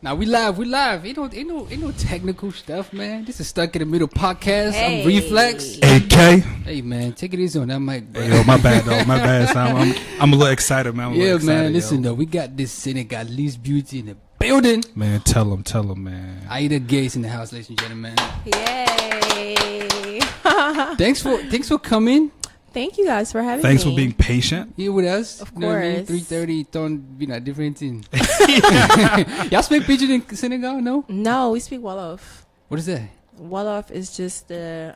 Now we live. Ain't no technical stuff, man. This is Stuck in the Middle podcast. Hey. I'm Reflex. AK. Hey man, take it easy on that mic, bro. Hey, yo, my bad, though. My bad, son. I'm a little excited, man. Yeah, excited, man. Listen, yo. though, we got this Senegalese beauty in the building. Man, tell him, man. Aida Gueye in the house, ladies and gentlemen. Yay! Thanks for coming. Thank you guys for having Thanks me. for being patient. Here with us. Of You know what I mean? course. 3:30, throwing different thing. Y'all speak pidgin in Senegal? No. No, we speak Wolof. What is that? Wolof is just the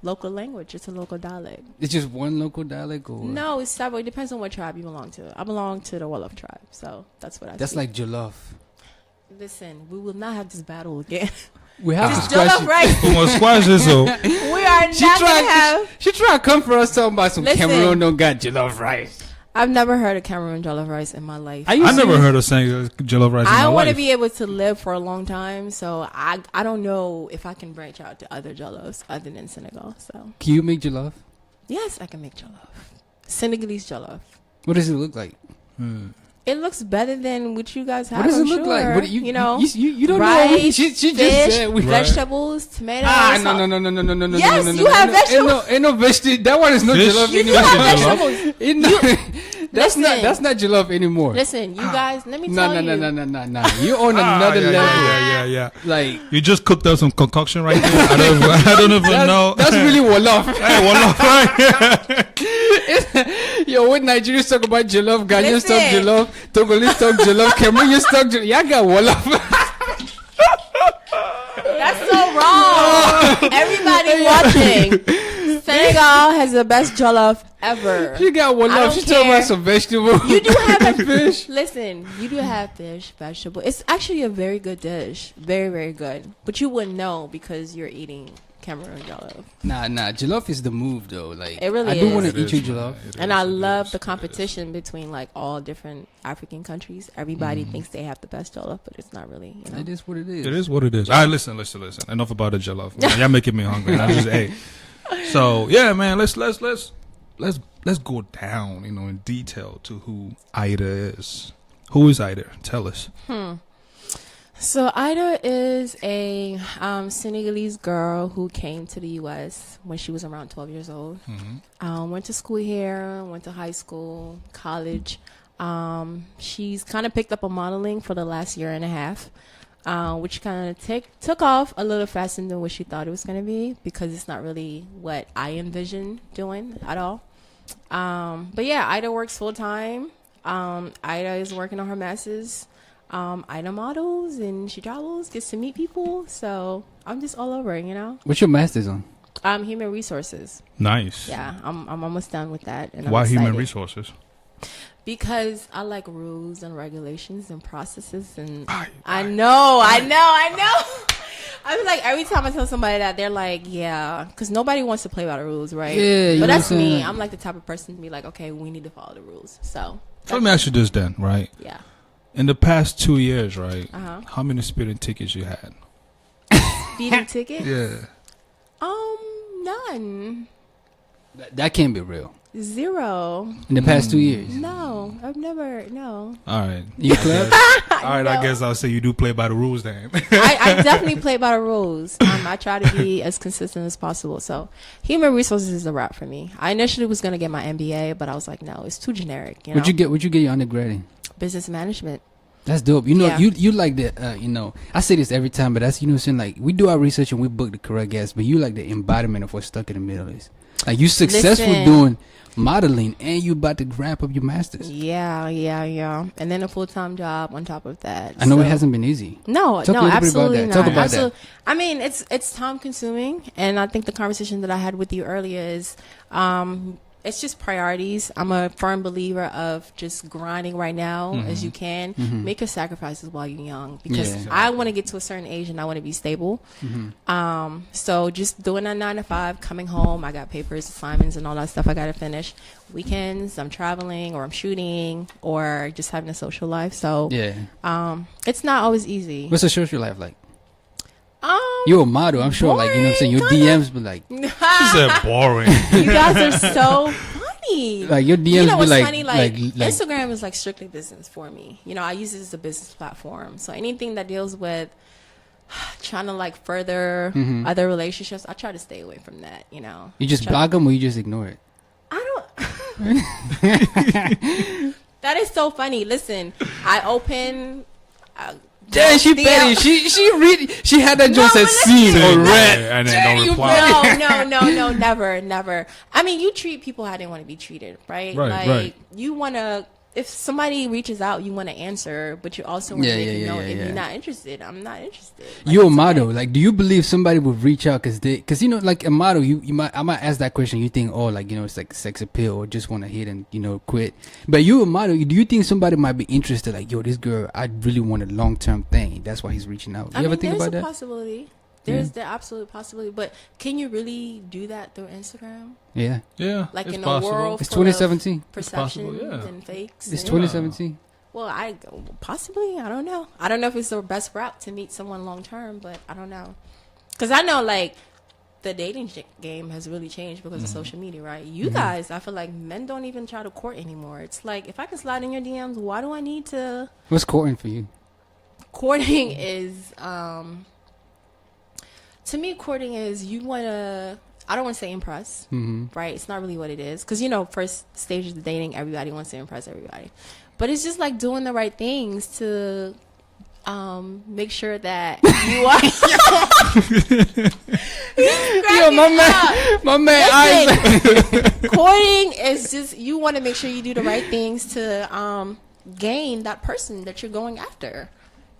local language. It's a local dialect. It's just one local dialect, or No, it's several. It depends on what tribe you belong to. I belong to the Wolof tribe, so that's what I. That's speak. like jollof. Listen, we will not have this battle again. We have to Just scratch jollof it. rice. Come on, squash this, so. We are not gonna have. She tried to come for us talking about some Listen. Cameroon don't got jollof rice. I've never heard of Cameroon jollof rice in my life. Are you I never serious? heard of saying jollof rice in my I want to life. be able to live for a long time, so I don't know if I can branch out to other jollofs other than Senegal. So Can you make jollof? yes, I can make jollof. Senegalese jollof. What does it look like? It looks better than what you guys have. What does I'm it look sure. like? What, you know, you don't rice, know. She just fish, said we. Right. vegetables, tomatoes. No. Yes, no, you have vegetables. Ain't no vegetable. That one is no Fish? jollof You do anymore. have vegetables. It no- Listen. that's not jollof anymore. Listen, you guys. Let me No. tell you. No. You're on another level. Yeah. Like You just cooked up some concoction right there. I don't even know. that's really Wolof. Hey, one right. Yo, when Nigerians talk about jollof, Ghanaians talk Listen. jollof, Togolese talk jollof, Cameroonians talk jollof. Y'all got Wolof. That's so wrong. Everybody watching, Senegal has the best jollof ever. She got I Wolof. don't She talking care. about some vegetable. You do have fish. Listen, you do have fish, vegetable. It's actually a very good dish. Very, very good. But you wouldn't know because you're eating Cameroon jollof. Nah. Jollof is the move though. Like It really I do is. want It to eat is, your man. jollof. It And is, I it love is, the it is. competition between like all different African countries. Everybody thinks they have the best jollof, but it's not really. You know? It is what it is. It is what it is. All right, listen. Enough about the jollof. Man. Y'all making me hungry. I just ate. So yeah, man. Let's go down, in detail to who Aida is. Who is Aida? Tell us. So Aida is a Senegalese girl who came to the U.S. when she was around 12 years old. Went to school here, went to high school, college. She's kind of picked up on modeling for the last year and a half, which kind of took off a little faster than what she thought it was going to be because it's not really what I envisioned doing at all. But yeah, Aida works full time. Aida is working on her masters. Aida models and she travels, gets to meet people. So I'm just all over, What's your master's on? Human resources. Nice. Yeah, I'm almost done with that. And I'm Why human excited. resources? Because I like rules and regulations and processes, and Aye, I know. I was like, every time I tell somebody that, they're like, yeah, because nobody wants to play by the rules, right? Yeah, you but know that's what I'm me. saying? I'm like the type of person to be like, okay, we need to follow the rules. So Let me ask you this then, right? yeah. In the past 2 years, right? Uh-huh. How many speeding tickets you had? Speeding ticket? Yeah. None. That can't be real. 0. In the past 2 years. No, I've never. No. All right. You club? All right. I No. guess I'll say you do play by the rules then. I definitely play by the rules. I try to be as consistent as possible. So, human resources is a wrap for me. I initially was gonna get my MBA, but I was like, no, it's too generic. You know? What'd you get your undergrad in? Business management. That's dope. You know, Yeah. you like the, I say this every time, but that's, saying like, we do our research and we book the correct guests, but you like the embodiment of what Stuck in the Middle is. Like, you successful Listen. doing modeling and you about to wrap up your master's. Yeah. And then a full-time job on top of that. I know So- it hasn't been easy. No, Talk a no, little bit about absolutely that. not. Talk about Absolute- I mean, it's time consuming, and I think the conversation that I had with you earlier is, it's just priorities. I'm a firm believer of just grinding right now as you can. Make your sacrifices while you're young, because Yeah. I want to get to a certain age and I want to be stable. So just doing that 9 to 5, coming home, I got papers, assignments, and all that stuff I got to finish. Weekends, I'm traveling or I'm shooting or just having a social life. So Yeah. it's not always easy. What's the social life like? You're a model, I'm sure. Like, you know what I'm saying? Your boring, DMs be like, She said boring. You guys are so funny. mean? Like your DMs You know be what's like, funny? like Instagram is like strictly business for me. You know, I use it as a business platform. So anything that deals with trying to like further other relationships, I try to stay away from that. You know, you just block them or you just ignore it. I don't. That is so funny. Listen, I open. Damn, she petty. She had that joint said seen or read. And then don't reply. No, never. I mean, you treat people how they want to be treated, right? Right. You want to, if somebody reaches out, you want to answer, but you also want to make it know if you're not interested. I'm not interested. Like, You're a model. Okay. Like, do you believe somebody would reach out because you know, like a model, I might ask that question. You think, oh, like, you know, it's like sex appeal or just want to hit and, you know, quit. But you a model. Do you think somebody might be interested? Like, yo, this girl, I really want a long term thing. That's why he's reaching out. You ever think about that? There's a possibility. There's the absolute possibility, but can you really do that through Instagram? Yeah. Like it's in possible. a world It's full 2017. of perceptions possible, and fakes. It's and 2017. Well, possibly. I don't know. I don't know if it's the best route to meet someone long term, but I don't know. Because I know, like, the dating game has really changed because of social media, right? You guys, I feel like men don't even try to court anymore. It's like, if I can slide in your DMs, why do I need to? What's courting for you? Courting is, to me, courting is you want to, I don't want to say impress, right? It's not really what it is. Because, you know, first stages of dating, everybody wants to impress everybody. But it's just like doing the right things to make sure that you are. Yo, my man, Listen, courting is just, you want to make sure you do the right things to gain that person that you're going after.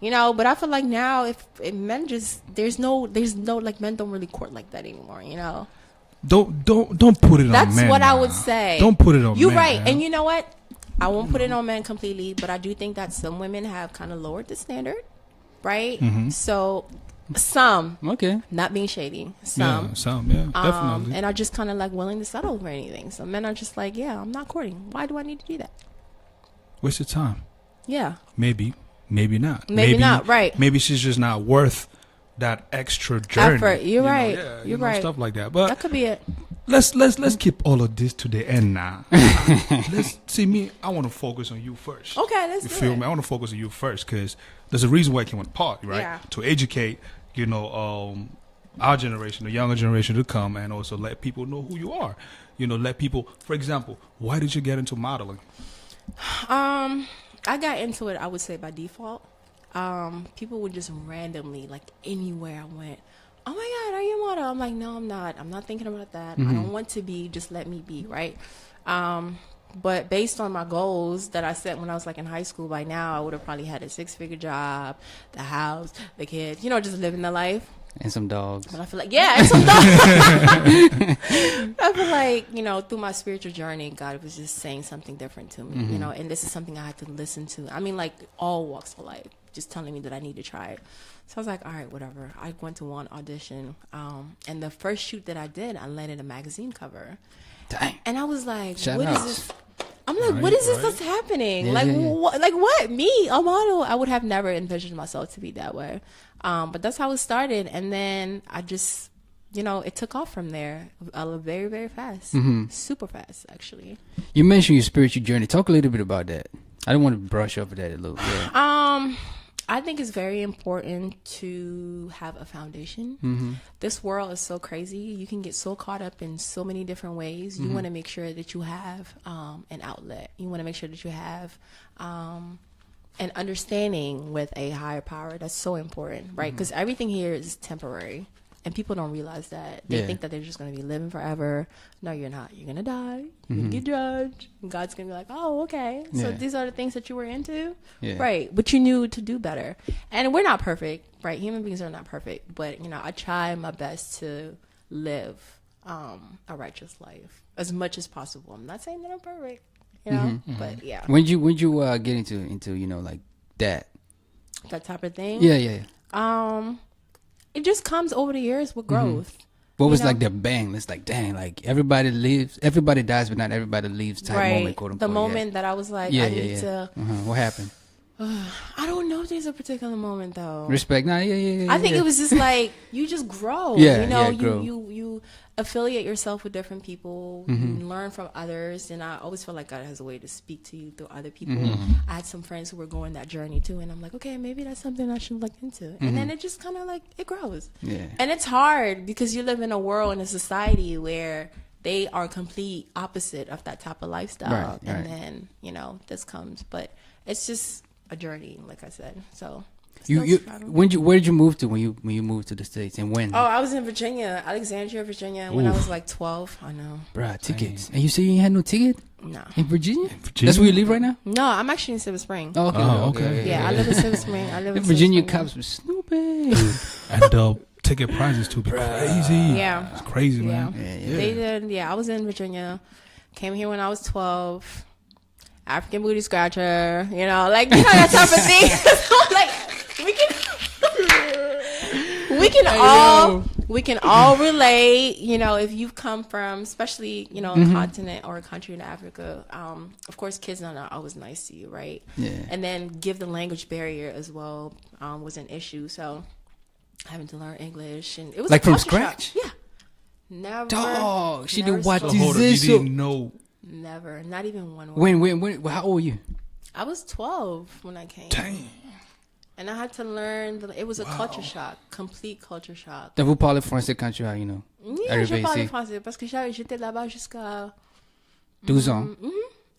You know, but I feel like now if men just, there's no like, men don't really court like that anymore, you know. Don't put it on men. That's what I would say. Don't put it on men. You're right. And you know what? I won't put it on men completely, but I do think that some women have kind of lowered the standard, right? So some, okay, not being shady, yeah, definitely. and are just kind of like willing to settle for anything. So men are just like, yeah, I'm not courting. Why do I need to do that? Waste your time. Yeah. Maybe not. Maybe not. Right. Maybe she's just not worth that extra journey. Effort. You're right. You're right. Stuff like that. But that could be it. Let's keep all of this to the end now. Let's see me. I want to focus on you first. Okay, let's you do feel it. me? I want to focus on you first because there's a reason why I came on the party, right? Yeah. To educate, you know, our generation, the younger generation to come, and also let people know who you are. You know, let people. For example, why did you get into modeling? I got into it, I would say, by default. People would just randomly, like, anywhere I went, oh my God, are you a model? I'm like, no, I'm not. I'm not thinking about that. I don't want to be. Just let me be, right? But based on my goals that I set when I was like in high school, by now I would have probably had a 6-figure job, the house, the kids, you know, just living the life. And some dogs. But I feel like, and some dogs. I feel like, you know, through my spiritual journey, God was just saying something different to me, you know, and this is something I had to listen to. I mean, like, all walks of life, just telling me that I need to try it. So I was like, all right, whatever. I went to one audition, and the first shoot that I did, I landed a magazine cover. Dang. And I was like, Shout what out. is this? I'm like, what is this that's happening? Yeah, like, yeah. Like what? Me, a model? I would have never envisioned myself to be that way. But that's how it started. And then I just, you know, it took off from there very, very fast. Super fast, actually. You mentioned your spiritual journey. Talk a little bit about that. I don't want to brush over that a little bit. I think it's very important to have a foundation. This world is so crazy. You can get so caught up in so many different ways. You want to make sure that you have an outlet. You want to make sure that you have an understanding with a higher power. That's so important, right? Because everything here is temporary. And people don't realize that. They think that they're just going to be living forever. No, you're not. You're going to die. You're going to get judged. And God's going to be like, oh, okay. So these are the things that you were into? Yeah. Right. But you knew to do better. And we're not perfect, right? Human beings are not perfect. But, you know, I try my best to live a righteous life as much as possible. I'm not saying that I'm perfect, you know? But, yeah. When you get into you know, like that type of thing? Yeah. It just comes over the years with growth. What was like the bang? It's like, dang, like everybody dies, but not everybody leaves type moment, quote unquote. The moment that I was like, I need to. What happened? I don't know if there's a particular moment though. Respect. Nah, yeah. I think it was just like you just grow. Yeah, you know, yeah, grow. you affiliate yourself with different people. You learn from others, and I always feel like God has a way to speak to you through other people. I had some friends who were going that journey too, and I'm like, okay, maybe that's something I should look into. And then it just kind of like it grows. Yeah. And it's hard because you live in a world in a society where they are complete opposite of that type of lifestyle, Right. and then this comes, but it's just a journey, like I said. So where did you move to when you moved to the States, and when? Oh, I was in Virginia, Alexandria, Virginia, when I was like 12. I know. Bruh, tickets. And you say you ain't had no ticket No. in Virginia? That's where you live right now? No, I'm actually in Silver Spring. Oh, okay. Oh, okay. Yeah, I live in Silver Spring. I live in Virginia Silver Spring. cops were snooping. And the ticket prices too be crazy. Yeah. It's crazy, Yeah. man. They did. Yeah, I was in Virginia. Came here when I was 12. African booty scratcher, that type of thing. So, like, we can all relate, if you've come from, especially, a continent or a country in Africa. Of course, kids are not always nice to you, right? Yeah. And then give the language barrier as well was an issue. So having to learn English, and it was Like a from culture shock. scratch? Yeah. Never. Dog, she never did what? spoke- So hold up, you didn't know. Never. Not even one word. When? How old were you? I was 12 when I came. Dang. And I had to learn. It was a culture shock. Complete culture shock. Donc vous parlez français quand tu as, Yeah, je arrivé parle ici. français parce que j'étais là-bas jusqu'à 12 ans.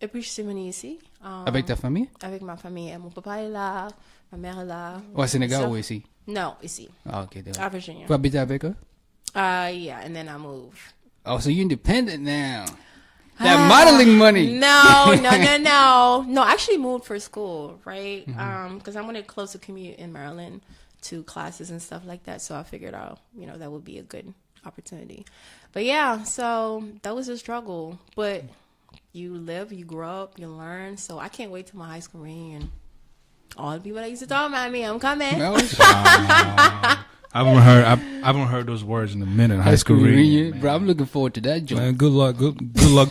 Et puis je suis venue ici. Avec ta famille? Avec ma famille. Mon papa est là. Ma mère est là. Au Sénégal So- ou ici? No, ici. Ah, ok. À Virginia. Tu habites avec eux? Yeah, and then I moved. Oh, so you're independent now. That modeling money. No. No, I actually moved for school, right? Because I wanted close to commute in Maryland to classes and stuff like that. So I figured out, that would be a good opportunity. But yeah, so that was a struggle. But you live, you grow up, you learn. So I can't wait till my high school reunion. All the people that used to talk about me, I'm coming. I haven't heard those words in a minute. High school reunion, man. Bro, I'm looking forward to that joke. Man, good luck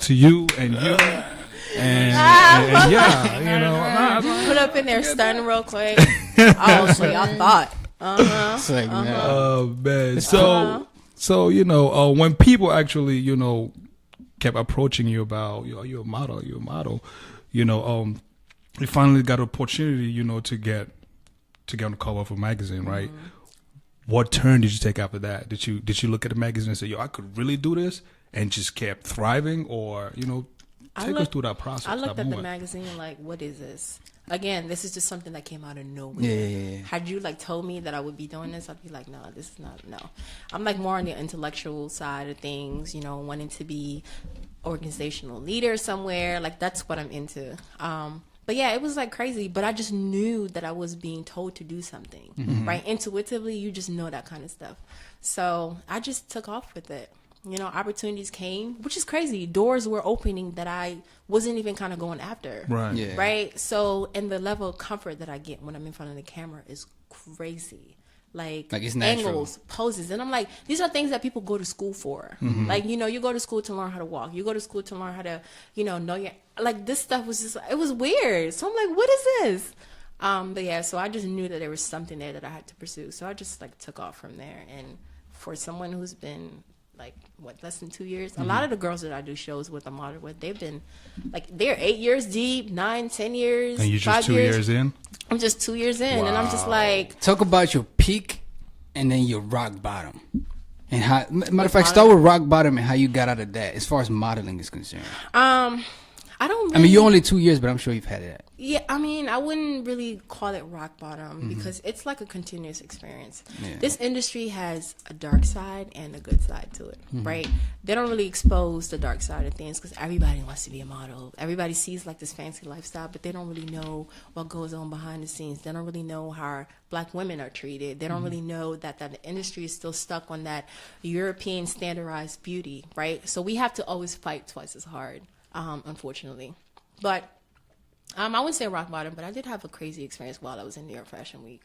to you and you. And yeah, Put up in there, stunning real quick. Oh, so y'all thought. It's like, man. Oh man. So when people actually kept approaching you about you're a model, you finally got an opportunity to get on the cover of a magazine, right? What turn did you take after that? Did you look at the magazine and say, I could really do this, and just kept thriving, or take us through that process? I looked that at the moment. magazine like, what is this? Again, this is just something that came out of nowhere. Yeah. Had you told me that I would be doing this, I'd be like, no, this is not. No, I'm more on the intellectual side of things. Wanting to be organizational leader somewhere. That's what I'm into. But yeah, it was crazy, but I just knew that I was being told to do something, right? Intuitively, you just know that kind of stuff. So I just took off with it. Opportunities came, which is crazy. Doors were opening that I wasn't even kind of going after. Right. Yeah. Right. So, and the level of comfort that I get when I'm in front of the camera is crazy. Like it's natural. angles, poses. And I'm like, these are things that people go to school for. You go to school to learn how to walk. You go to school to learn how to, know your, this stuff was just, it was weird. So I'm like, what is this? But yeah, so I just knew that there was something there that I had to pursue. So I just took off from there. And for someone who's been less than 2 years, a lot of the girls that I do shows with, I'm modeled with, they've been they're 8 years deep, 9, 10 years. And you're just 5 2 years in? I'm just 2 years in, and I'm just Talk about your peak and then your rock bottom. And how, matter of fact, start with rock bottom and how you got out of that as far as modeling is concerned. I don't really, I mean, you're only 2 years, but I'm sure you've had that. Yeah, I mean, I wouldn't really call it rock bottom because it's a continuous experience. Yeah. This industry has a dark side and a good side to it, right? They don't really expose the dark side of things because everybody wants to be a model. Everybody sees this fancy lifestyle, but they don't really know what goes on behind the scenes. They don't really know how Black women are treated. They don't really know that the industry is still stuck on that European standardized beauty, right? So we have to always fight twice as hard. Unfortunately, but I wouldn't say rock bottom, but I did have a crazy experience while I was in New York Fashion Week.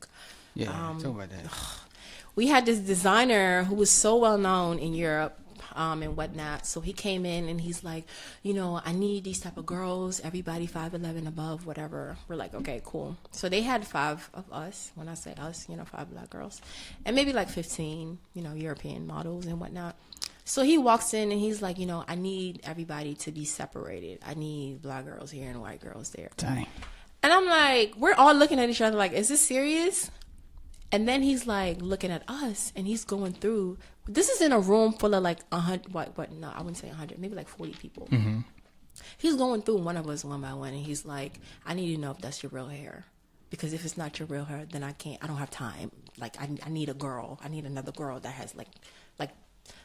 Yeah, talk about that. We had this designer who was so well known in Europe. and whatnot. So he came in and he's like, I need these type of girls, everybody 5'11" above, whatever. We're like, okay, cool. So they had 5 of us. When I say us, 5 black girls, and maybe like 15, European models and whatnot. So he walks in and he's like, I need everybody to be separated. I need black girls here and white girls there. Dang. And I'm like, we're all looking at each other like, is this serious? And then he's like looking at us and he's going through. This is in a room full of like 100. No, I wouldn't say 100. Maybe like 40 people. Mm-hmm. He's going through one of us one by one, and he's like, I need to know if that's your real hair. Because if it's not your real hair, then I don't have time. Like, I need a girl. I need another girl that has like,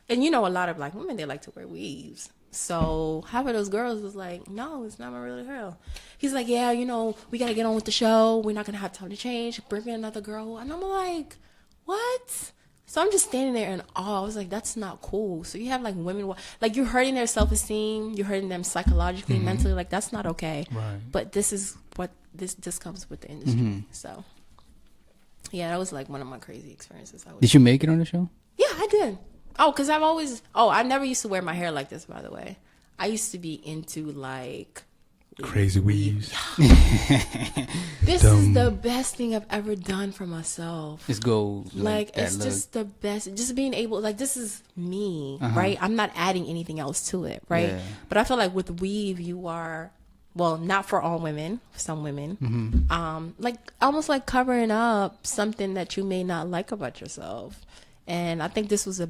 and a lot of black women, they like to wear weaves. So half of those girls was like, no, it's not my real hair. He's like, yeah, we got to get on with the show. We're not going to have time to change. Bring me another girl. And I'm like, what? So I'm just standing there in awe. I was like, that's not cool. So you have like women, like you're hurting their self-esteem. You're hurting them psychologically, mentally. Like that's not okay. Right. But this is what this comes with the industry. So yeah, that was like one of my crazy experiences. Did you make it on the show? Yeah, I did. Oh, because I never used to wear my hair like this, by the way. I used to be into like crazy weaves. This is the best thing I've ever done for myself. Just go like it's just the best. Just being able, like, this is me, right? I'm not adding anything else to it, right? Yeah. But I feel like with weave, you are, well, not for all women, some women, like almost like covering up something that you may not like about yourself. And I think this was a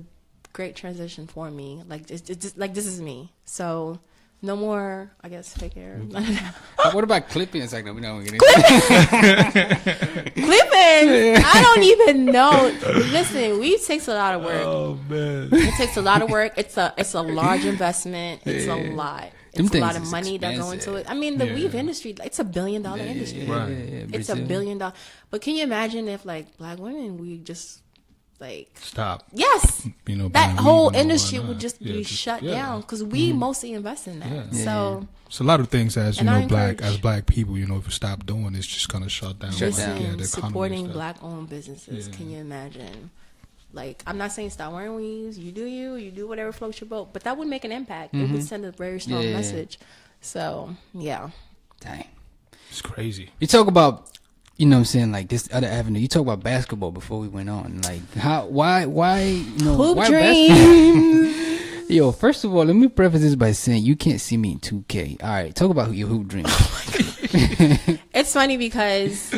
great transition for me. Like it's just like, this is me. So no more, I guess, fake hair. What about clippings? Like, no, we don't get it. Clippings? I don't even know. Listen, weave takes a lot of work. Oh man, it takes a lot of work. It's a large investment. It's a lot. It's a lot of money that go into it. I mean, the weave industry, it's $1 billion industry. Right. It's $1 billion. But can you imagine if, like, black women, we just, like, stop. Yes. That whole industry would just be shut down because we mostly invest in that. Yeah. So it's a lot of things as black people, if you stop doing, it's just gonna shut down. Supporting black-owned businesses. Yeah. Can you imagine? Like, I'm not saying stop wearing weaves. You do whatever floats your boat, but that would make an impact. It would send a very strong message. So yeah. Dang. It's crazy. You talk about, what I'm saying, like this other avenue. You talk about basketball before we went on. Like, why, Hoop why dream. Yo, first of all, let me preface this by saying you can't see me in 2K. All right, talk about your hoop dream. It's funny because,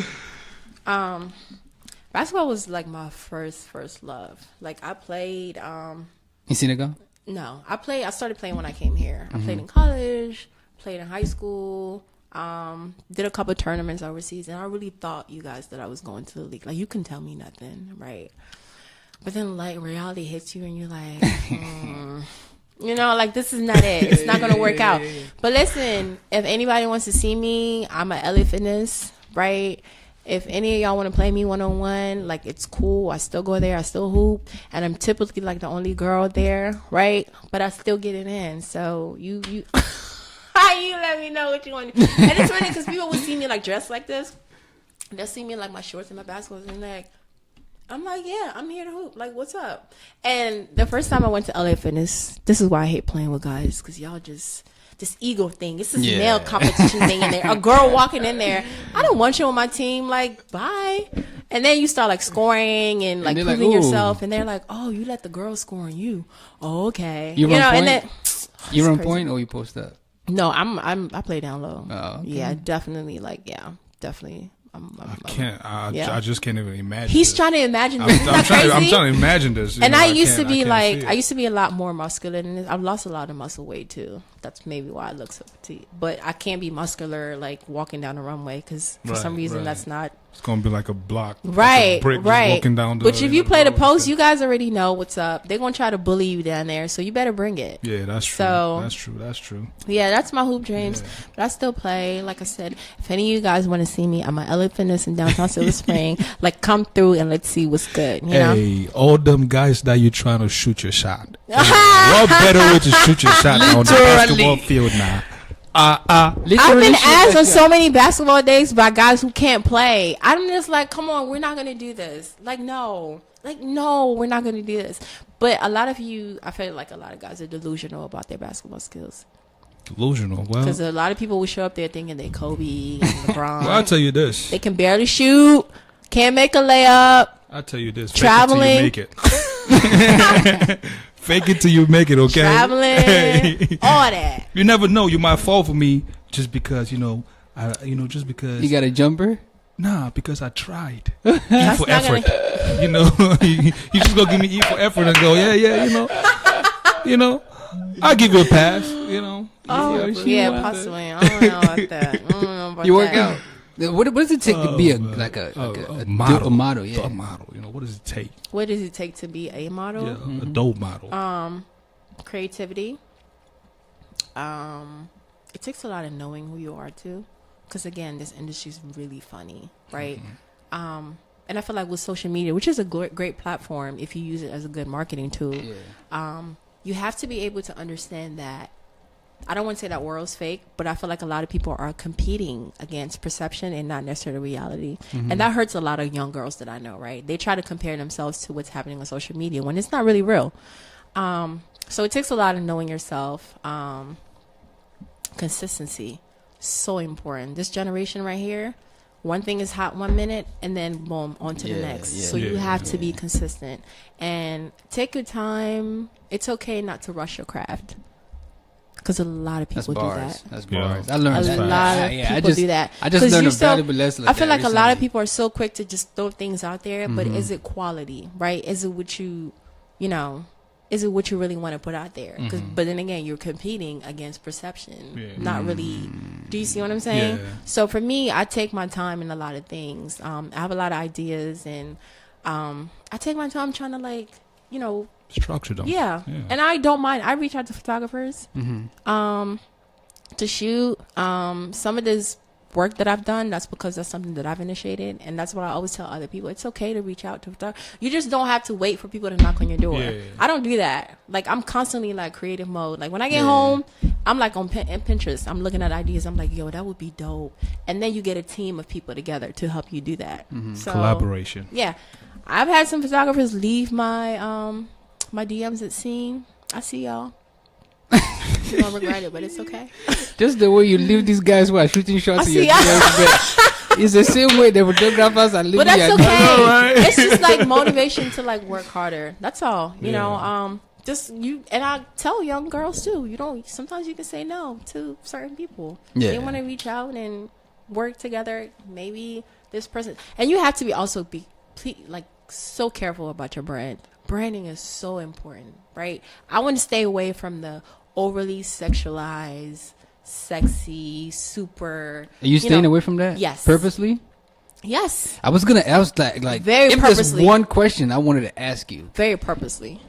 basketball was like my first love. Like, I played, in Senegal? No, I started playing when I came here. I played in college, played in high school. Did a couple of tournaments overseas, and I really thought, you guys, that I was going to the league. Like, you couldn't tell me nothing, right? But then, like, reality hits you, and you're like, like, this is not it. It's not going to work out. But listen, if anybody wants to see me, I'm at LA Fitness, right? If any of y'all want to play me one-on-one, like, it's cool. I still go there. I still hoop. And I'm typically, like, the only girl there, right? But I still get it in. So, you let me know what you want. And it's funny because people would see me like dressed like this. They'll see me in like my shorts and my basketballs, and I'm like, yeah, I'm here to hoop. Like, what's up? And the first time I went to LA Fitness, this is why I hate playing with guys, because y'all just, this ego thing. It's this male competition thing in there. A girl walking in there, I don't want you on my team. Like, bye. And then you start like scoring and like proving yourself, and they're like, oh, you let the girrs score on you. Oh, okay. You run point? And then you run point or you post up? No, I play down low. Oh, okay. Yeah, definitely. Like, yeah, definitely. I just can't even imagine. He's trying to imagine this. I'm trying to imagine this. And I used to be a lot more muscular than this. I've lost a lot of muscle weight too. That's maybe why I look so petite. But I can't be muscular like walking down the runway because for some reason that's not. It's gonna be like a block, right? Like a brick right. Walking down the, but if you play the post, you guys already know what's up. They're gonna try to bully you down there, so you better bring it. Yeah, that's true. That's true. Yeah, that's my hoop dreams. Yeah. But I still play. Like I said, if any of you guys want to see me, I'm at LA Fitness in downtown Silver Spring. Like, come through and let's see what's good. You know? All them guys that you trying to shoot your shot. What better way to shoot your shot on the basketball field now? I've been asked on so many basketball days by guys who can't play. I'm just like, come on, we're not gonna do this. Like, no, Like, no, we're not going to do this. But a lot of you, I feel like a lot of guys are delusional about their basketball skills. Delusional. Well, because a lot of people will show up there thinking they're Kobe and LeBron. Well, I'll tell you this. They can barely shoot, can't make a layup. I'll tell you this. Traveling. Fake it till you make it. Fake it till you make it, okay? Traveling. All that. You never know. You might fall for me just because, just because. You got a jumper? Nah, because I tried. E for effort. You just go give me E for effort and go, I'll give you a pass, Oh, yeah, possibly. I don't know about that. You work out. What does it take to be a model? A model, yeah. A model. What does it take? What does it take to be a model? Yeah, a dope model. Creativity. It takes a lot of knowing who you are too. Because again, this industry is really funny, right? Mm-hmm. And I feel like with social media, which is a great platform if you use it as a good marketing tool, you have to be able to understand that. I don't want to say that world's fake, but I feel like a lot of people are competing against perception and not necessarily reality. Mm-hmm. And that hurts a lot of young girls that I know, right? They try to compare themselves to what's happening on social media when it's not really real. So it takes a lot of knowing yourself. Consistency. So important. This generation right here, one thing is hot 1 minute and then boom, on to the next. So you have to be consistent and take your time. It's okay not to rush your craft because a lot of people do that. That's bars. I learned that. A lot of people do that. I just learned a valuable lesson. I feel like a lot of people are so quick to just throw things out there, but is it quality, right? Is it what is it what you really want to put out there? But then again, you're competing against perception, not really. Do you see what I'm saying? Yeah. So for me, I take my time in a lot of things. I have a lot of ideas, and I take my time trying to structure them. Yeah. And I don't mind. I reach out to photographers to shoot. Some of this work that I've done, that's because that's something that I've initiated, and that's what I always tell other people. It's okay to reach out to photographers. You just don't have to wait for people to knock on your door. I don't do that. Like, I'm constantly like creative mode. Like when I get home, I'm like on Pinterest. I'm looking at ideas. I'm like, yo, that would be dope. And then you get a team of people together to help you do that. So, collaboration. Yeah, I've had some photographers leave my my DMs at scene. I see y'all. You don't regret it, but it's okay. Just the way you leave these guys while shooting shots in your DMs, it's the same way the photographers are leaving. But that's okay. Right? It's just like motivation to like work harder. That's all. You know. Just you, and I tell young girls too. Sometimes you can say no to certain people. They want to reach out and work together. Maybe this person, and you have to be like so careful about your brand. Branding is so important, right? I want to stay away from the overly sexualized, sexy, super. Are you staying away from that? Yes. Purposely? Yes. I was like very purposely. There's one question I wanted to ask you. Very purposely.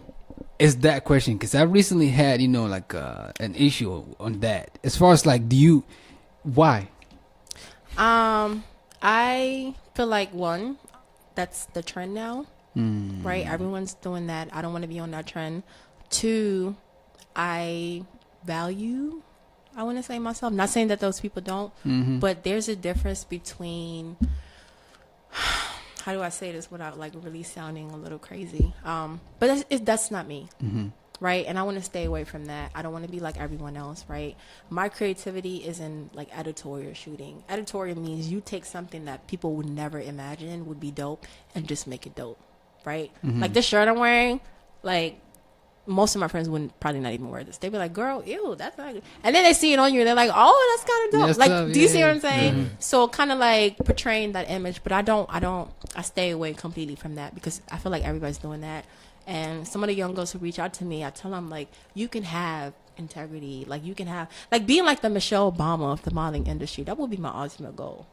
Is that question, because I recently had an issue on that. As far as like, why? I feel like that's the trend now. Right? Everyone's doing that. I don't want to be on that trend. 2, I want to say myself. Not saying that those people don't, but there's a difference between, how do I say this without like really sounding a little crazy? But that's not me. Right? And I want to stay away from that. I don't want to be like everyone else, right? My creativity is in like editorial shooting. Editorial means you take something that people would never imagine would be dope and just make it dope, right? Like this shirt I'm wearing, like most of my friends wouldn't probably not even wear this. They'd be like, girl, ew, that's not good. And then they see it on you and they're like, oh, that's kind of dope. Like, do you see what I'm saying? So kind of like portraying that image, but I stay away completely from that because I feel like everybody's doing that. And some of the young girls who reach out to me, I tell them, like, you can have integrity. Like, you can have, like, being like the Michelle Obama of the modeling industry. That would be my ultimate goal,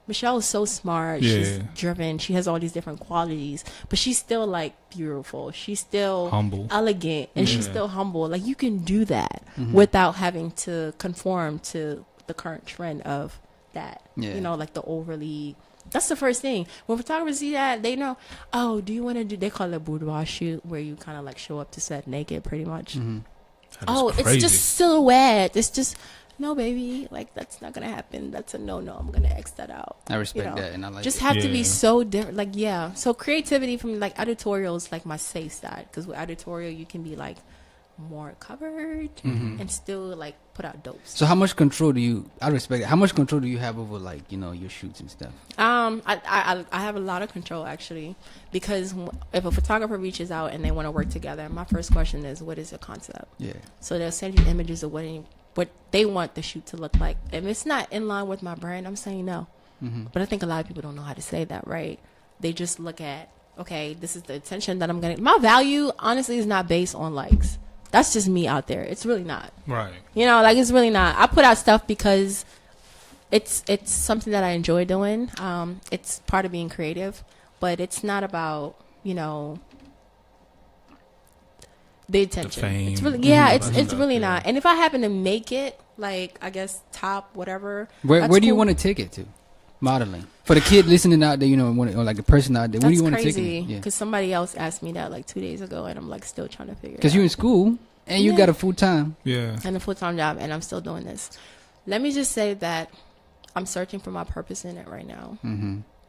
Michelle is so smart. She's driven. She has all these different qualities. But she's still, like, beautiful. She's still humble, elegant, and she's still humble. Like, you can do that without having to conform to the current trend of that. Like the overly... That's the first thing. When photographers see that, they know, oh, do you want to do, they call it a boudoir shoot, where you kind of like show up to set naked pretty much. Oh, crazy. It's just silhouette. It's just, no, baby, like that's not gonna happen. That's a no. I'm gonna X that out. I respect that, and I like just it. have to be so different. Like, yeah. So creativity from like editorial is like my safe side, because with editorial you can be like more covered and still like put out dope stuff. So how much control do you? I respect it. How much control do you have over like your shoots and stuff? I have a lot of control actually, because if a photographer reaches out and they want to work together, my first question is, what is your concept? Yeah. So they'll send you images of what they want the shoot to look like. If it's not in line with my brand, I'm saying no. But I think a lot of people don't know how to say that, right? They just look at, okay, this is the attention that I'm getting. My value honestly is not based on likes. That's just me out there. It's really not. Right. Like it's really not. I put out stuff because it's something that I enjoy doing. It's part of being creative, but it's not about, the attention. The fame. It's really, it's really not. And if I happen to make it, like, I guess top whatever. Where do you want to take it to? Modeling for the kid listening out there, or like the person out there. Where do you want to take it? Because somebody else asked me that like 2 days ago, and I'm like still trying to figure it out. Because you're in school and you got a full time. Yeah. And a full time job, and I'm still doing this. Let me just say that I'm searching for my purpose in it right now.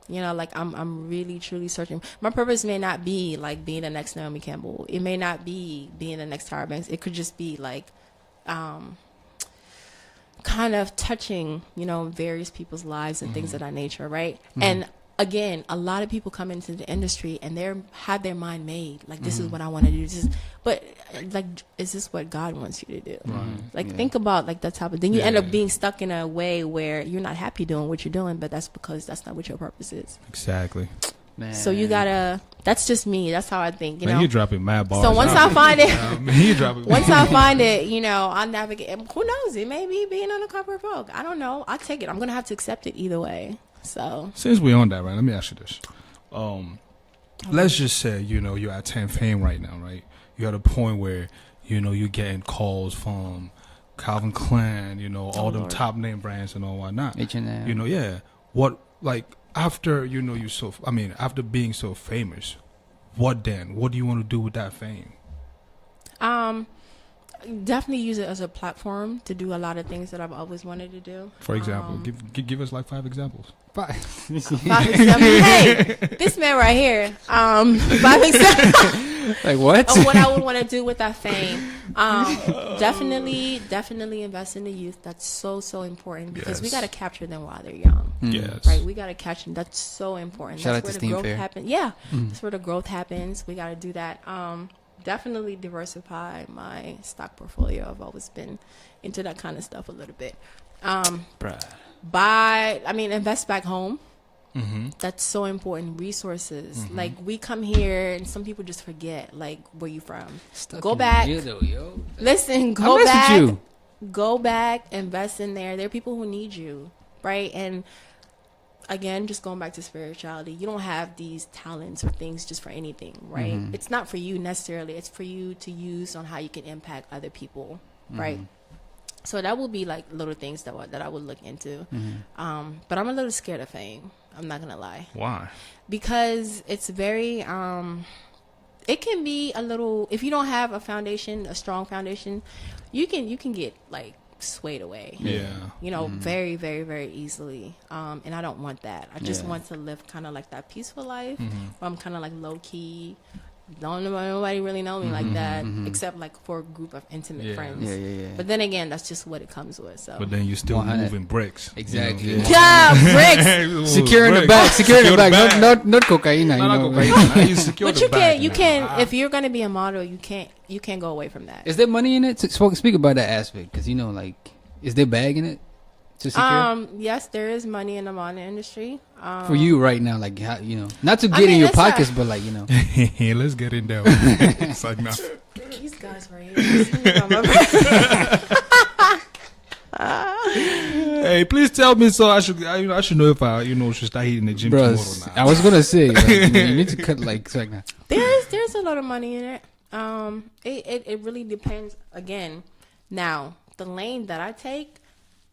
Like I'm really truly searching. My purpose may not be like being the next Naomi Campbell. It may not be being the next Tyra Banks. It could just be like, kind of touching, various people's lives and things of that nature, right? And again, a lot of people come into the industry and they're had their mind made, like this is what I want to do. But like, is this what God wants you to do? Like, think about like that type of thing. You end up being stuck in a way where you're not happy doing what you're doing, but that's because that's not what your purpose is. Exactly. Man. So you gotta. That's just me. That's how I think. You're dropping mad bars. So once I find it, you're dropping. Once I find it, I'll navigate. Who knows? It may be being on the cover of Vogue. I don't know. I'll take it. I'm gonna have to accept it either way. So since we're on that, right? Let me ask you this. Let's just say you're at 10 Fame right now, right? You're at a point where you're getting calls from Calvin Klein, all them top name brands and all whatnot. H&M. What after after being so famous, what then? What do you want to do with that fame? Definitely use it as a platform to do a lot of things that I've always wanted to do. For example, give us like 5 examples. 5 examples. Hey, this man right here. 5 examples. Like what? Of what I would want to do with that fame. Definitely invest in the youth. That's so important, because we got to capture them while they're young. Yes. Right. We got to catch them. That's so important. Shout That's out to where the growth Fair. happens. Yeah. That's where the growth happens. We got to do that. Definitely diversify my stock portfolio. I've always been into that kind of stuff a little bit. Invest back home. That's so important. Resources. Like, we come here and some people just forget like where you from. Go back. Listen, go back. Go back, invest in there. There are people who need you, right? And again, just going back to spirituality, you don't have these talents or things just for anything, right? It's not for you necessarily. It's for you to use on how you can impact other people, right? So that would be like little things that I would look into. But I'm a little scared of fame. I'm not gonna lie. Why? Because it's very it can be a little, if you don't have a strong foundation, you can get like swayed away. Very, very, very easily. And I don't want that. I just want to live kind of like that peaceful life where I'm kind of like low key. Nobody really know me like that, except like for a group of intimate friends. But then again, that's just what it comes with. So. But then you still moving bricks. Exactly. Bricks. Securing the bag. Not cocaine. Not cocaine. You secure but the bag. you can. If you're gonna be a model, you can't go away from that. Is there money in it? Speak about that aspect, because is there bag in it to secure? Yes, there is money in the modeling industry. For you right now, like how, not to get in your pockets, but like let's get in there. It's like no. These guys right here. Hey, please tell me so I should know if I should start hitting the gym tomorrow. Now. I was gonna say you need to cut like there's a lot of money in it. It really depends. Again, now the lane that I take,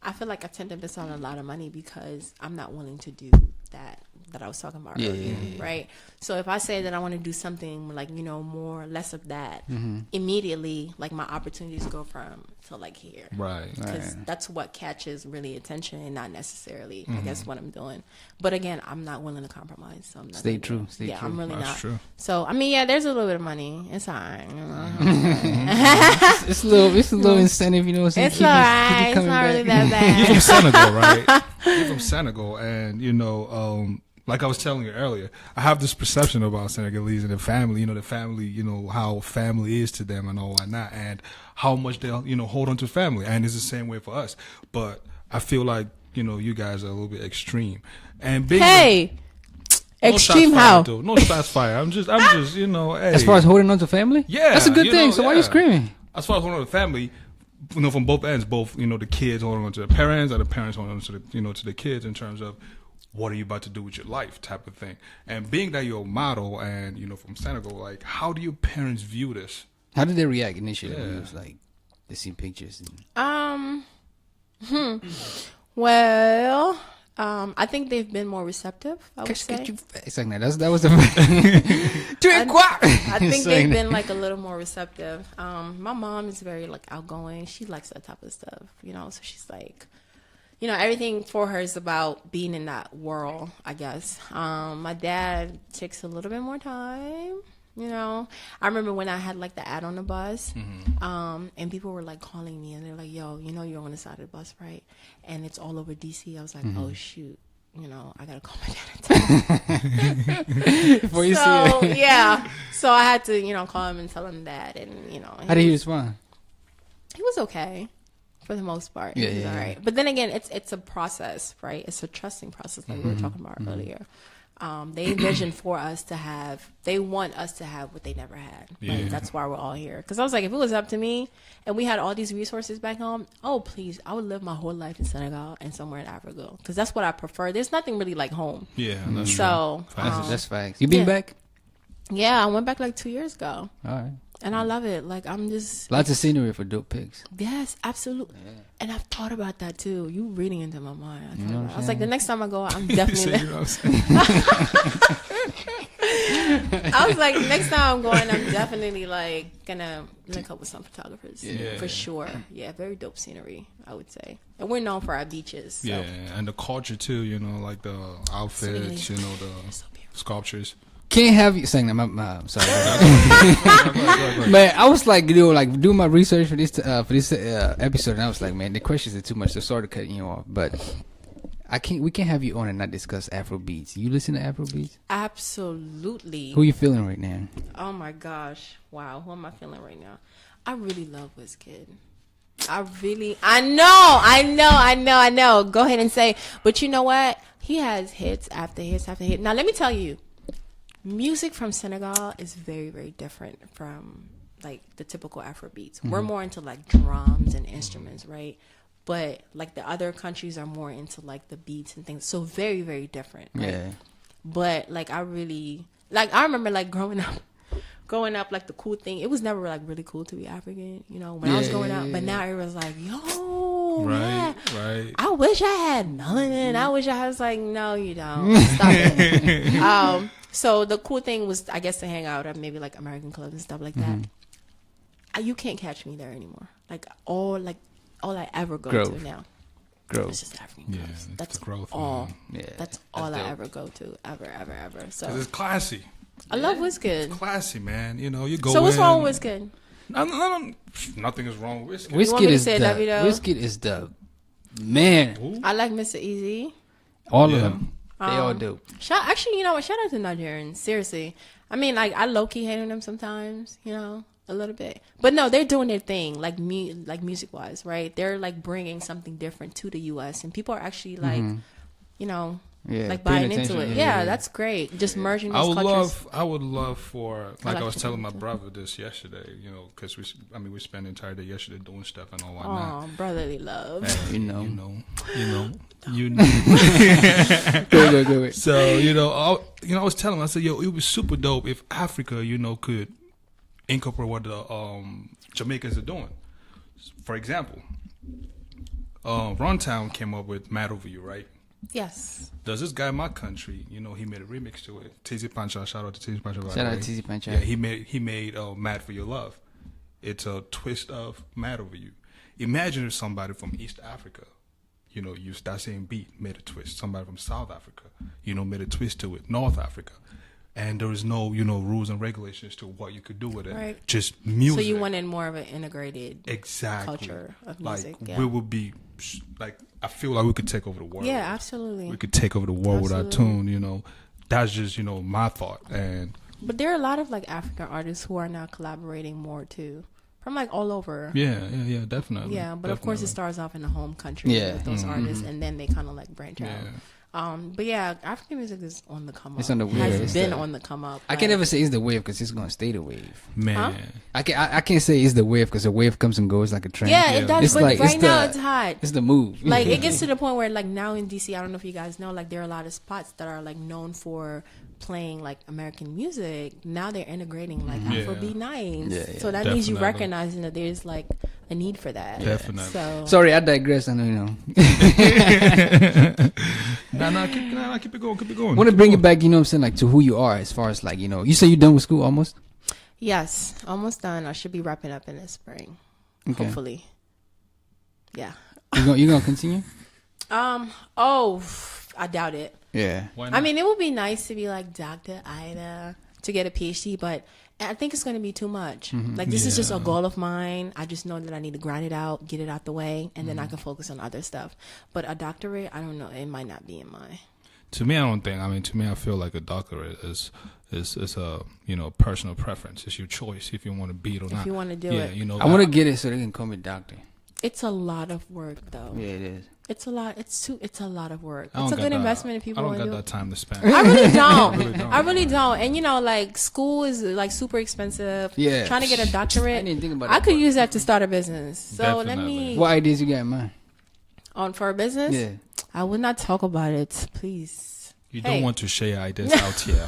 I feel like I tend to miss on a lot of money because I'm not willing to do that that I was talking about Yeah, earlier, yeah. right? So if I say that I want to do something like, you know, more less of that, Mm-hmm. immediately like my opportunities go from to like here. Right. Because Right. that's what catches really attention and not necessarily, I Mm-hmm. guess, what I'm doing. But again, I'm not willing to compromise. So I'm not Stay gonna do true, it. stay yeah, true. I'm really That's not. true. So, I mean, yeah, there's a little bit of money. It's all right. You know? It's a little incentive, you know what I'm saying? It's all right. It's coming not really back. that You're bad. from Senegal, right? You're from Senegal, and you know, like I was telling you earlier, I have this perception about Senegalese and the family. You know, the family. You know how family is to them and all whatnot, and how much they hold on to family. And it's the same way for us. But I feel like you guys are a little bit extreme. And being Hey, no extreme shots how? fired, though. No shots fired. I'm just hey. As far as holding on to family? Yeah, That's a good you thing. know, So why are you yeah. screaming? As far as holding on to the family, from both ends, both the kids holding on to the parents, or the parents holding on to the to the kids in terms of what are you about to do with your life, type of thing. And being that you're a model and from Senegal, like how do your parents view this? How did they react initially when Yeah. it was like they see pictures? And, Well, I think they've been more receptive, I would say. it's like that was the I think they've been like a little more receptive. My mom is very like outgoing. She likes that type of stuff, so she's like, everything for her is about being in that world, I guess. My dad takes a little bit more time. I remember when I had like the ad on the bus, and people were like calling me and they're like, yo, you're on the side of the bus, right? And it's all over DC. I was like, oh shoot, I gotta call my dad and tell him. before you see So it. yeah, so I had to, call him and tell him that, and How did he respond? he was okay for the most part. Yeah, He was yeah, all yeah. right. But then again, it's a process, right? It's a trusting process like we were talking about earlier. They envision for us to have, they want us to have what they never had. Yeah. Like, that's why we're all here. Because I was like, if it was up to me and we had all these resources back home, oh, please, I would live my whole life in Senegal and somewhere in Africa. Because that's what I prefer. There's nothing really like home. Yeah, that's So, That's facts. You been yeah. back? yeah, I went back like 2 years ago. All right. And I love it. Like, I'm just, Lots of scenery for dope pics. yes, absolutely. Yeah. And I've thought about that too. You reading into my mind. You know what I I'm was like, the saying? next time I go, I'm true. definitely. You know what I'm saying? I was like, next time I'm going, I'm definitely like gonna link up with some photographers. Yeah. For sure. Yeah, very dope scenery, I would say. And we're known for our beaches. So. Yeah, and the culture too. Like the outfits, It's so the beautiful. sculptures. Can't have you saying that. I'm sorry. Man, I was like, doing my research for this episode, and I was like, man, the questions are too much. So sorry to cut you off, but we can't have you on and not discuss Afro beats. You listen to Afro beats? Absolutely. Who you feeling right now? Oh my gosh. Wow. Who am I feeling right now? I really love Wizkid. I know. Go ahead and say, but you know what? He has hits after hits after hits. Now, let me tell you, music from Senegal is very, very different from like the typical Afro beats. We're more into like drums and instruments, right? But like the other countries are more into like the beats and things. So very, very different. Right? Yeah. But like I remember like growing up, like the cool thing, it was never like really cool to be African, when I was growing up. But now everyone's like, yo, yeah, Right. I wish I had melanin. I wish I was like, no, you don't. Stop it. So the cool thing was, I guess, to hang out at maybe like American clubs and stuff like that. You can't catch me there anymore. Like all I ever go Growth. to now. Growth. It's just African Yeah, clubs. it's That's the growth, all. man. Yeah. That's all dope. I ever go to, ever. So 'Cause it's classy. I love Wizkid. Classy, man. You go. So what's in- wrong with Wizkid? Nothing is wrong with whiskey. want Wizkid me to is say the Davido? Wizkid is the man. Ooh. I like Mr. Easy. All of Yeah. them. They all dope. Actually, you know what? Shout out to Nigerians. Seriously. I mean, like, I low-key hate on them sometimes, a little bit. But no, they're doing their thing, like music-wise, right? They're, like, bringing something different to the U.S. And people are actually, like, Yeah, like, paying buying into attention. it. Yeah. Yeah, that's great. Just merging I these would cultures. love for, like I like was to telling do my that. brother this yesterday, because we spent the entire day yesterday doing stuff and all whatnot. Oh, brotherly love. And, You know. you know. Go. So I was telling him, I said, yo, it would be super dope if Africa, could incorporate what the Jamaicans are doing. For example, Runtown came up with Mad Over You, right? Yes. There's this guy in my country, you know, he made a remix to it. Tizzy Pancha, shout out to Tizzy Pancha. Shout out to Tizzy Pancha. Yeah, he made Mad for Your Love. It's a twist of Mad Over You. Imagine if somebody from East Africa, you know, used that same beat, made a twist. Somebody from South Africa, you know, made a twist to it. North Africa. And there is no, you know, rules and regulations to what you could do with it. Right. Just music. So you wanted more of an integrated culture of music. We would be, like, I feel like we could take over the world. Yeah, absolutely. We could take over the world with our tune, you know. That's just, you know, my thought. But there are a lot of, like, African artists who are now collaborating more, too. From, like, all over. Yeah, definitely. Yeah, but of course it starts off in the home country with those artists, and then they kind of, like, branch out. But yeah, African music is on the come up. It's on the wave. Has been on the come up. I can't ever say it's the wave because it's gonna stay the wave. Man, Huh? I can't say it's the wave because the wave comes and goes like a train. Yeah, it does. It's But like, right it's now the- it's hot. It's the move. Like it gets to the point where like now in DC, I don't know if you guys know, like there are a lot of spots that are like known for playing like American music. Now they're integrating like Afrobeat nights. Yeah. So that means you Definitely. recognizing that there's like a need for that. Definitely. So Sorry, I digress. I know you know. keep it going. I want to bring it back, you know what I'm saying, like to who you are as far as like, you know, you say you're done with school almost? yes, almost done. I should be wrapping up in the spring. Okay. Hopefully. Yeah. You gonna continue? I doubt it. Yeah. Why I not? mean, it would be nice to be like Dr. Aida to get a PhD, but I think it's going to be too much. Like, this is just a goal of mine. I just know that I need to grind it out, get it out the way, and then I can focus on other stuff. But a doctorate, I don't know. It might not be in my... To me, I don't think. I mean, to me, I feel like a doctorate is a, you know, personal preference. It's your choice if you want to be it or not. If you want to do yeah, it. you know. I want to get it so they can call me doctor. It's a lot of work, though. Yeah, it is. It's a lot. It's a lot of work. I don't It's a got good that- investment if people I want don't to got do it. that time to spend. I really don't. really don't. I really don't. And you know, like school is like super expensive. Yeah. Trying to get a doctorate. I didn't think about I that could part. use that to start a business. So let Definitely. me What ideas you got in mind? on for a business. Yeah. I would not talk about it, please. You Hey. don't want to share ideas out here.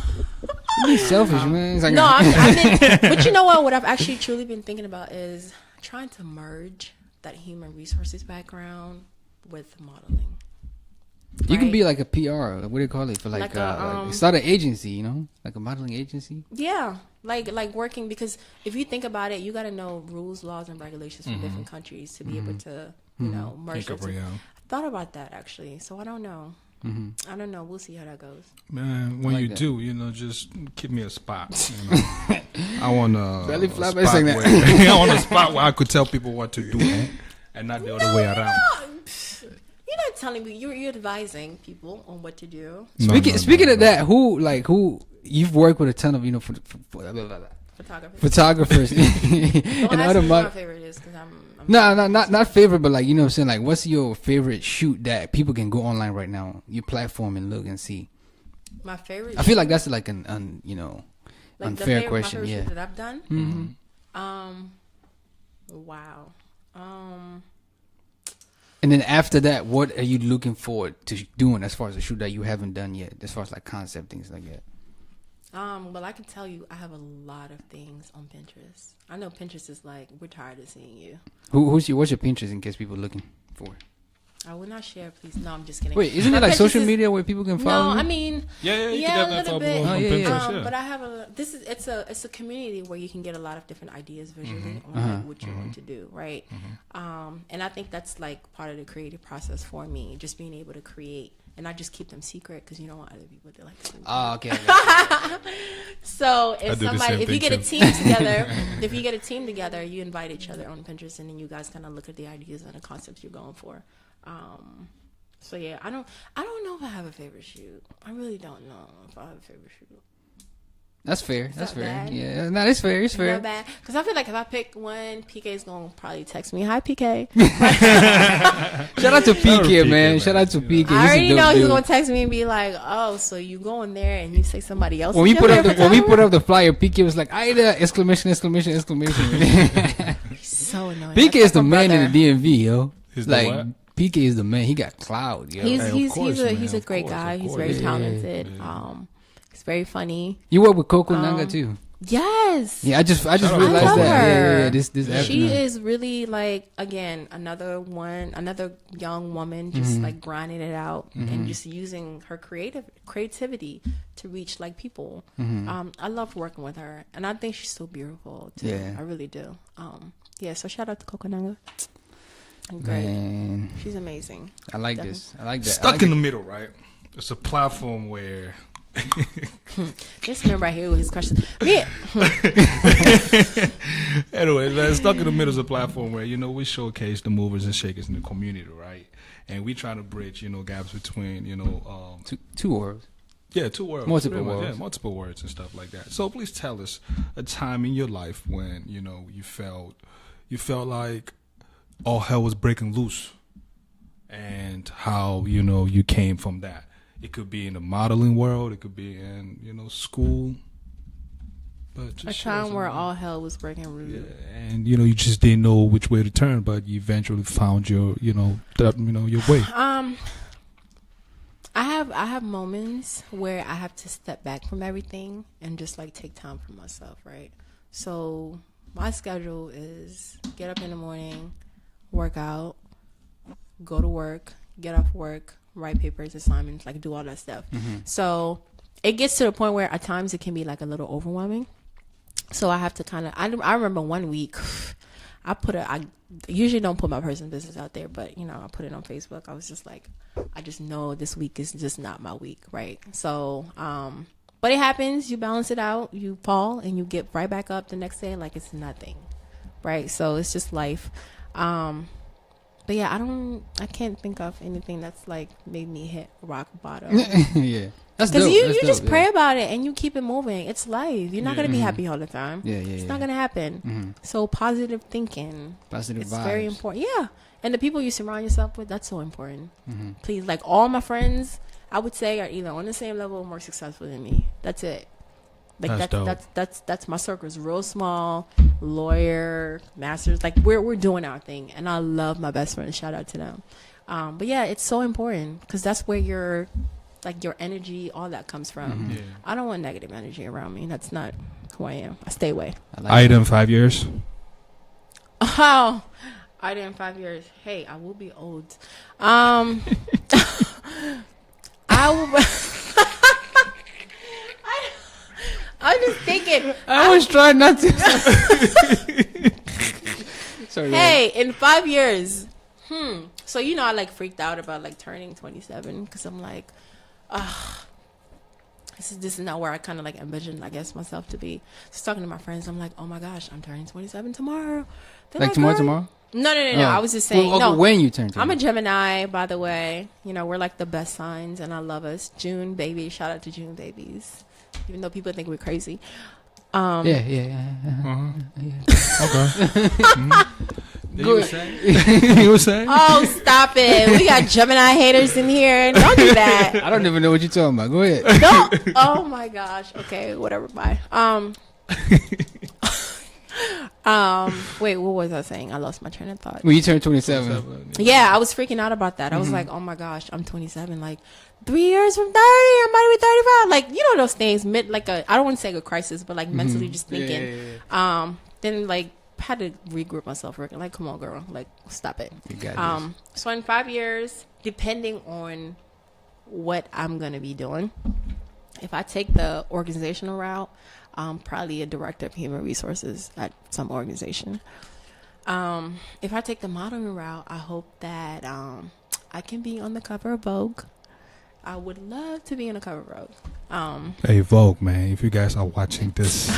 You be selfish, man. It's like, No, I mean, but you know what? What I've actually truly been thinking about is trying to merge that human resources background with modeling. you can Right? be like a PR. What do you call it? For like, Like a, like start an agency, you know, like a modeling agency. Yeah, like working, because if you think about it, you got to know rules, laws, and regulations from different countries to be able to, you know, merge Think of it. Rio. I thought about that actually, so I don't know. I don't know. We'll see how that goes. Man, when like you that. do, you know, just give me a spot. You know? I want a Belly flap, spot saying that. where, I want a spot where I could tell people what to do, and not the other way around. You're not telling me. You're advising people on what to do. No, Speaking no. of that, who you've worked with a ton of, you know, Photography. photographers Don't and ask other me who my models. favorite is because I'm No, not favorite, but like, you know what I'm saying, like what's your favorite shoot that people can go online right now, your platform, and look and see? my favorite. I feel like that's like an you know, like unfair question. My favorite Yeah. shoot that I've done. Mm-hmm. Wow. And then after that, what are you looking forward to doing as far as a shoot that you haven't done yet, as far as like concept things like that? Well, I can tell you, I have a lot of things on Pinterest. I know Pinterest is like, we're tired of seeing you. What's your Pinterest in case people looking for? I will not share, please. No, I'm just kidding. Wait, isn't My it like Pinterest social is- media where people can follow? No, you? I mean, Yeah, you yeah, can a get that little bit. on Oh, yeah, Pinterest, yeah. But I have it's a community where you can get a lot of different ideas visually on Uh-huh. like, what you want to do, right? And I think that's like part of the creative process for me, just being able to create and not just keep them secret because you don't want other people to like. Oh, okay. okay. So I do the same if you thing get a too. team together, you invite each other on Pinterest, and then you guys kind of look at the ideas and the concepts you're going for. So yeah, I don't know if I have a favorite shoot. I really don't know if I have a favorite shoot. That's fair. Is That's that fair. bad? Yeah, no, it's fair. It's fair. Not bad, because I feel like if I pick one, PK is gonna probably text me. Hi, PK. Shout out to PK, PK, man. man. Shout out to PK. He's I already a dope know he's dude. gonna text me and be like, "Oh, so you go in there and you say somebody else." When we put up the flyer, PK was like, "Aida!" Exclamation! Exclamation! Exclamation! so annoying. PK is That's the my man brother. in the DMV, yo. He's the Like what? PK is the man. He got cloud, yo. He's Hey, of course, man, he's a of great course, guy. of He's course. very Yeah. talented. Yeah. He's very funny. You work with Coco Nanga too. Yes. Yeah, I just I realized love that. her. Yeah. This She afternoon. is really like, again, another young woman just like grinding it out and just using her creativity to reach like people. I love working with her, and I think she's so beautiful too. Yeah. I really do. Yeah, so shout out to Kokonanga. Great. Man, She's amazing. I like this. I like that. Stuck in the middle, right? It's a platform where This man right here with his questions. Yeah. anyway, man, Stuck in the Middle is a platform where, we showcase the movers and shakers in the community, right? And we try to bridge, gaps between, two worlds. Yeah, two worlds. Multiple worlds. Yeah, multiple words and stuff like that. So please tell us a time in your life when, you felt like all hell was breaking loose, and how, you came from that. It could be in the modeling world, it could be in, school. But just a time where all hell was breaking loose. Yeah, and you just didn't know which way to turn, but you eventually found your your way. I have moments where I have to step back from everything and just like take time for myself, right? So my schedule is get up in the morning, work out, go to work, get off work, write papers, assignments, like do all that stuff. So it gets to the point where at times it can be like a little overwhelming. So I have to kind of, I remember one week I usually don't put my personal business out there, but I put it on Facebook. I was just like, I just know this week is just not my week, right? So, but it happens. You balance it out, you fall, and you get right back up the next day like it's nothing, right? So it's just life. But yeah, I can't think of anything that's like made me hit rock bottom. Yeah, that's dope. Because you That's just dope, pray about it and you keep it moving. It's life. You're not gonna be happy all the time. Yeah, It's not gonna happen. So positive thinking. Positive It's vibes. very important. Yeah, and the people you surround yourself with, that's so important. Please, like all my friends, I would say are either on the same level or more successful than me. That's it. Like That's dope. that's my circle is real small. Lawyer, masters, like we're doing our thing, and I love my best friends. Shout out to them. But yeah, it's so important because that's where your energy, all that comes from. Yeah. I don't want negative energy around me. That's not who I am. I stay away. I like Aida in 5 years. Oh, I did in 5 years. Hey, I will be old. I will. I'm just thinking. I always try not to. Sorry. Hey, in 5 years. So I like freaked out about like turning 27 because I'm like, this is not where I kind of like envisioned, I guess, myself to be. Just talking to my friends, I'm like, oh my gosh, I'm turning 27 tomorrow. They're Like tomorrow? No. Oh. I was just saying. Well, no. when you turn. I'm a Gemini, by the way. We're like the best signs, and I love us. June baby, shout out to June babies. Even though people think we're crazy. Yeah. Okay. Go You were saying? Oh, stop it. We got Gemini haters in here. Don't do that. I don't even know what you're talking about. Go ahead. No. Oh my gosh. Okay, whatever. Bye. Wait, what was I saying? I lost my train of thought. When you turn 27. Yeah, I was freaking out about that. I was like, oh my gosh, I'm 27. Like 3 years from 30, I'm about to be 35. Like, those things, I don't want to say a crisis, but like mentally just thinking. Yeah. Then like had to regroup myself. Like, come on, girl. Like, stop it. You got this. So in 5 years, depending on what I'm going to be doing, if I take the organizational route, probably a director of human resources at some organization. If I take the modeling route, I hope that I can be on the cover of Vogue. I would love to be on the cover of Vogue. Hey, Vogue, man, if you guys are watching this,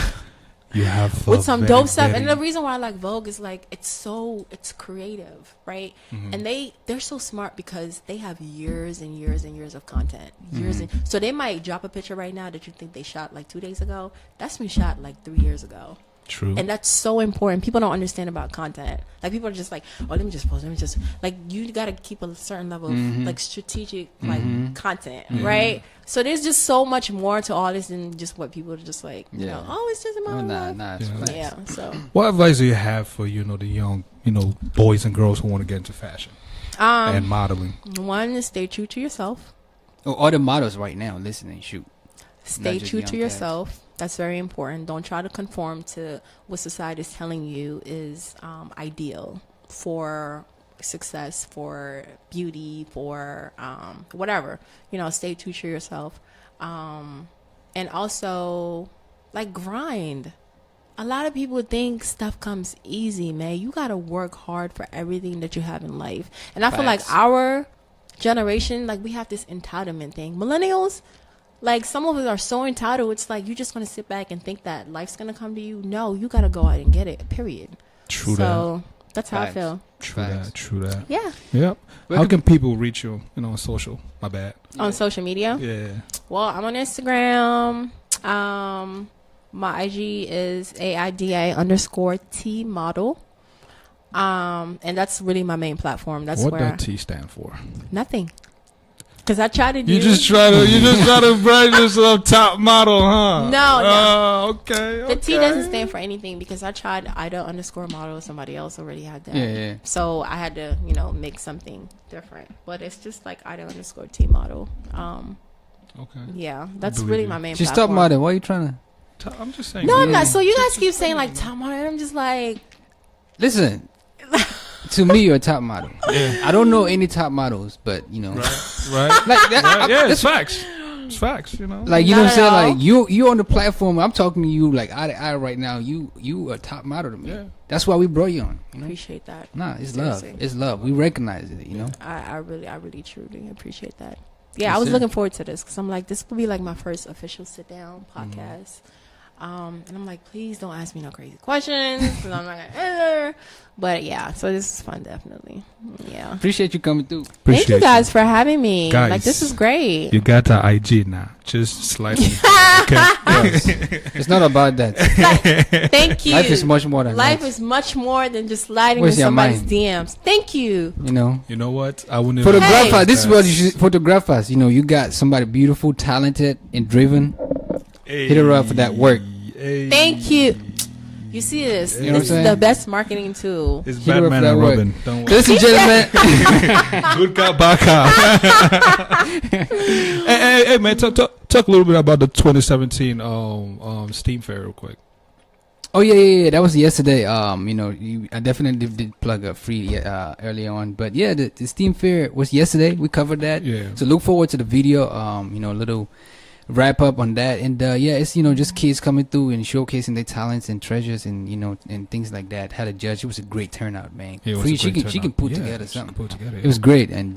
you have with some dope stuff. very- And the reason why I like Vogue is like it's creative, right? And they're so smart because they have years and years and years of content. So they might drop a picture right now that you think they shot like 2 days ago. That's been shot like 3 years ago. True. And that's so important. People don't understand about content. Like, people are just like, oh, let me just post. Like, you got to keep a certain level of like strategic like content, right? So there's just so much more to all this than just what people are just like, oh, it's just about life. It's facts. Yeah. So What advice do you have for the young boys and girls who want to get into fashion and modeling? one is stay true to yourself. Oh, all the models right now listening, shoot. Stay just true young to cats. yourself. That's very important. Don't try to conform to what society is telling you is ideal for success, for beauty, for whatever. Stay true to yourself. And also, like, grind. A lot of people think stuff comes easy, man. You got to work hard for everything that you have in life. And I feel like our generation, like, we have this entitlement thing. Millennials, like, some of us are so entitled. It's like you're just going to sit back and think that life's going to come to you. No, you got to go out and get it, period. True so that. That's how I feel. True that. Yeah. Yep. How can people reach you, on social? My bad. On social media? Yeah. Well, I'm on Instagram. My IG is AIDA_T model. And that's really my main platform. That's what where does T stand for? Nothing. Because I try to do. You just try to brand yourself top model, huh? No. Okay. The T doesn't stand for anything because I tried Aida_model. Somebody else already had that. Yeah. So I had to, make something different. But it's just like Aida_T model. Okay. Yeah, that's really my main. She's platform. top model. Why are you trying to? I'm just saying. No, I'm not. So you guys keep saying like top model, and I'm just like, listen. To me, you're a top model. Yeah. I don't know any top models, but Right. like that. Yeah, it's facts. It's facts. Like you know what I'm saying. Like you on the platform. I'm talking to you like eye to eye right now. You a top model to me. Yeah. That's why we brought you on. Appreciate that. Nah, it's Seriously. love. It's love. We recognize it. I really truly appreciate that. Yeah, I was looking forward to this because I'm like, this will be like my first official sit down podcast. And I'm like, please don't ask me no crazy questions because I'm not gonna answer. But yeah, so this is fun, definitely. Yeah. Appreciate you coming through. Thank you guys for having me. Guys, like, this is great. You got the IG now. Just slide it. Okay. It's not about that. Thank you. Life is much more than Life that. is much more than just sliding Where's in your somebody's mind? DMs. Thank you. You know what? I wouldn't Photographer. Hey. This is what you should photograph us. You got somebody beautiful, talented, and driven. Hit her up for that work. Thank you. You see this? You know This what I'm is the saying? best marketing tool. It's Hit her up Batman for and that work. Robin. Don't worry. Listen, gentlemen. Good cop, bad cop. hey, man, talk a little bit about the 2017 Steam Fair real quick. Oh yeah. That was yesterday. I definitely did plug a free earlier on, but yeah, the Steam Fair was yesterday. We covered that. Yeah. So look forward to the video. A little wrap up on that, and it's just kids coming through and showcasing their talents and treasures and and things like that. Had a judge. It was a great turnout, man. Yeah, it was a She great can turnout. put Yeah, together she can something. put together, It was great, and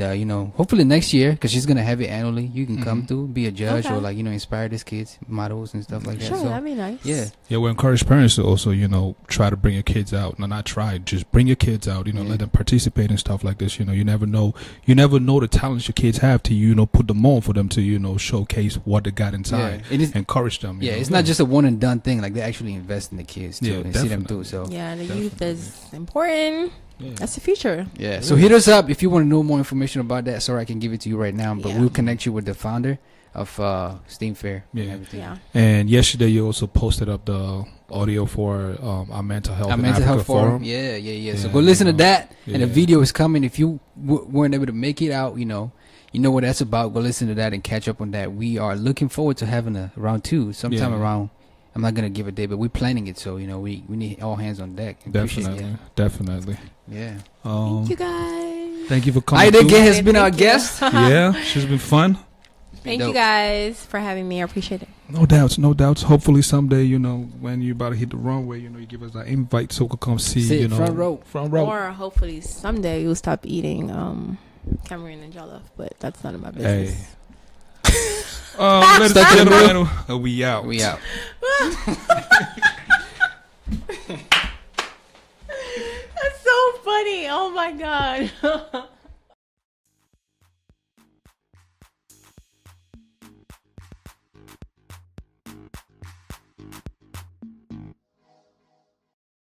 hopefully next year, because she's gonna have it annually, you can come Mhm. through, be a judge, Okay. or inspire these kids, models and stuff like that. Sure, So that'd be nice. yeah, Yeah, we encourage parents to also, try to bring your kids out. No, not try, just bring your kids out. Yeah. Let them participate in stuff like this. You never know the talents your kids have to put them on for them to showcase what they got inside. It is. Encourage them. Yeah, it's not just a one and done thing. Like they actually invest in the kids too, Yeah, and see them definitely. through. So Yeah, the Definitely. youth is important. Yeah. That's the future. yeah, so hit us up if you want to know more information about that. Sorry, I can give it to you right now, but Yeah. we'll connect you with the founder of Steam Fair. Yeah. And everything. Yeah. And yesterday you also posted up the audio for our mental health Our in mental Africa health forum. Yeah. So Yeah, go listen to that, and the Yeah. video is coming. If you weren't able to make it out, you know what that's about. Go listen to that and catch up on that. We are looking forward to having a round 2 sometime Yeah. around. I'm not gonna give a date, but we're planning it. So we need all hands on deck. Appreciate Definitely. it. Yeah. Thank you guys. Thank you for coming. Aida through. Gueye has been Thank our you. guest. Yeah, she's been fun. Thank Dope. you guys for having me. I appreciate it. No doubts. Hopefully someday, when you about to hit the runway, you give us an invite so we can come see, Sit front row. Or hopefully someday you'll stop eating Cameroon and jollof, but that's none of my business. Hey. Ladies and gentlemen, we out. We out. That's so funny. Oh my god.